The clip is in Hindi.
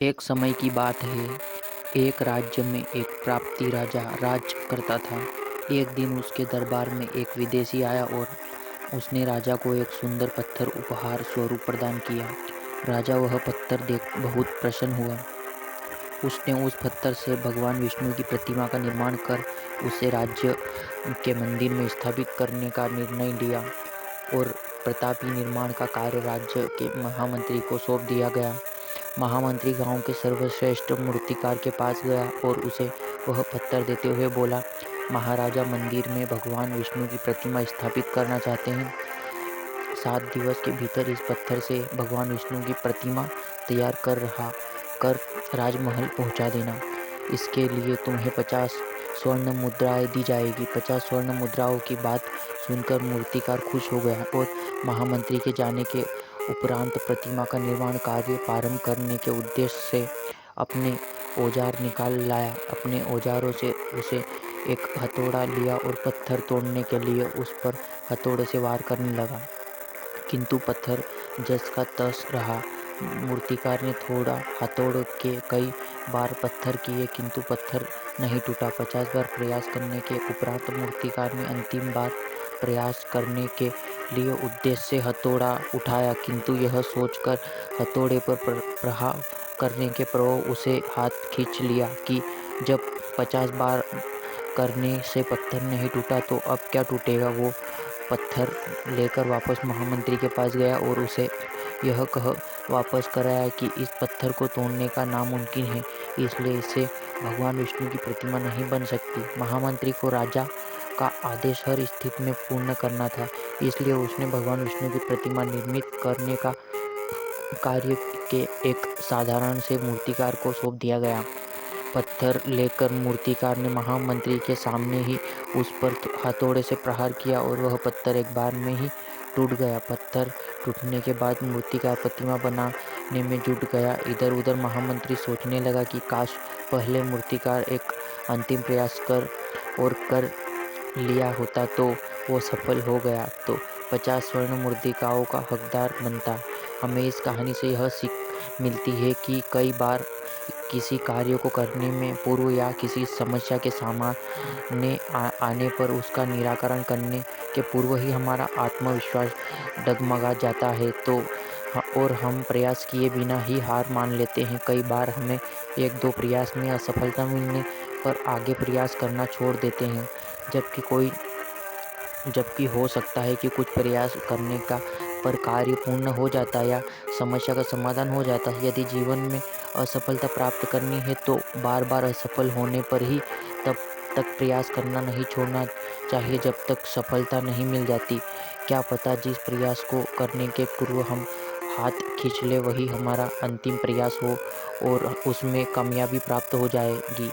एक समय की बात है। एक राज्य में एक प्राप्ति राजा राज करता था। एक दिन उसके दरबार में एक विदेशी आया और उसने राजा को एक सुंदर पत्थर उपहार स्वरूप प्रदान किया। राजा वह पत्थर देख बहुत प्रसन्न हुआ। उसने उस पत्थर से भगवान विष्णु की प्रतिमा का निर्माण कर उसे राज्य के मंदिर में स्थापित करने का निर्णय लिया और प्रतापी निर्माण का कार्य राज्य के महामंत्री को सौंप दिया गया। महामंत्री गांव के सर्वश्रेष्ठ मूर्तिकार के पास गया और उसे वह पत्थर देते हुए बोला, महाराजा मंदिर में भगवान विष्णु की प्रतिमा स्थापित करना चाहते हैं। 7 दिवस के भीतर इस पत्थर से भगवान विष्णु की प्रतिमा तैयार कर राजमहल पहुंचा देना। इसके लिए तुम्हें 50 स्वर्ण मुद्राएं दी जाएगी। 50 स्वर्ण मुद्राओं की बात सुनकर मूर्तिकार खुश हो गया और महामंत्री के जाने के उपरांत प्रतिमा का निर्माण कार्य प्रारंभ करने के उद्देश्य से अपने औजार निकाल लाया। अपने औजारों से उसे एक हथौड़ा लिया और पत्थर तोड़ने के लिए उस पर हथौड़े से वार करने लगा, किंतु पत्थर जस का तस रहा। मूर्तिकार ने हथौड़े के कई बार पत्थर किए, किंतु पत्थर नहीं टूटा। 50 बार प्रयास करने के उपरांत मूर्तिकार ने अंतिम बार प्रयास करने के लिए उद्देश्य से हथौड़ा उठाया, किंतु यह सोचकर हथौड़े पर प्रहार करने के पूर्व उसे हाथ खींच लिया कि जब 50 बार करने से पत्थर नहीं टूटा तो अब क्या टूटेगा। वो पत्थर लेकर वापस महामंत्री के पास गया और उसे यह कह वापस कराया कि इस पत्थर को तोड़ने का नामुमकिन है, इसलिए इससे भगवान विष्णु की प्रतिमा नहीं बन सकती। महामंत्री को राजा का आदेश हर स्थिति में पूर्ण करना था, इसलिए उसने भगवान विष्णु की प्रतिमा निर्मित करने का कार्य के एक साधारण से मूर्तिकार को सौंप दिया गया। पत्थर लेकर मूर्तिकार ने महामंत्री के सामने ही उस पर हथौड़े से प्रहार किया और वह पत्थर एक बार में ही टूट गया। पत्थर टूटने के बाद मूर्तिकार प्रतिमा बनाने में जुट गया। इधर उधर महामंत्री सोचने लगा कि काश पहले मूर्तिकार एक अंतिम प्रयास कर लिया होता तो वो सफल हो गया तो 50 स्वर्ण मुद्रिकाओं का हकदार बनता। हमें इस कहानी से यह सीख मिलती है कि कई बार किसी कार्य को करने में पूर्व या किसी समस्या के सामने आने पर उसका निराकरण करने के पूर्व ही हमारा आत्मविश्वास डगमगा जाता है और हम प्रयास किए बिना ही हार मान लेते हैं। कई बार हमें 1-2 प्रयास में असफलता मिलने पर आगे प्रयास करना छोड़ देते हैं, जबकि हो सकता है कि कुछ प्रयास करने का पर कार्य पूर्ण हो जाता या समस्या का समाधान हो जाता है। यदि जीवन में असफलता प्राप्त करनी है तो बार बार असफल होने पर ही तब तक प्रयास करना नहीं छोड़ना चाहिए जब तक सफलता नहीं मिल जाती। क्या पता जिस प्रयास को करने के पूर्व हम हाथ खींच ले वही हमारा अंतिम प्रयास हो और उसमें कामयाबी प्राप्त हो जाएगी।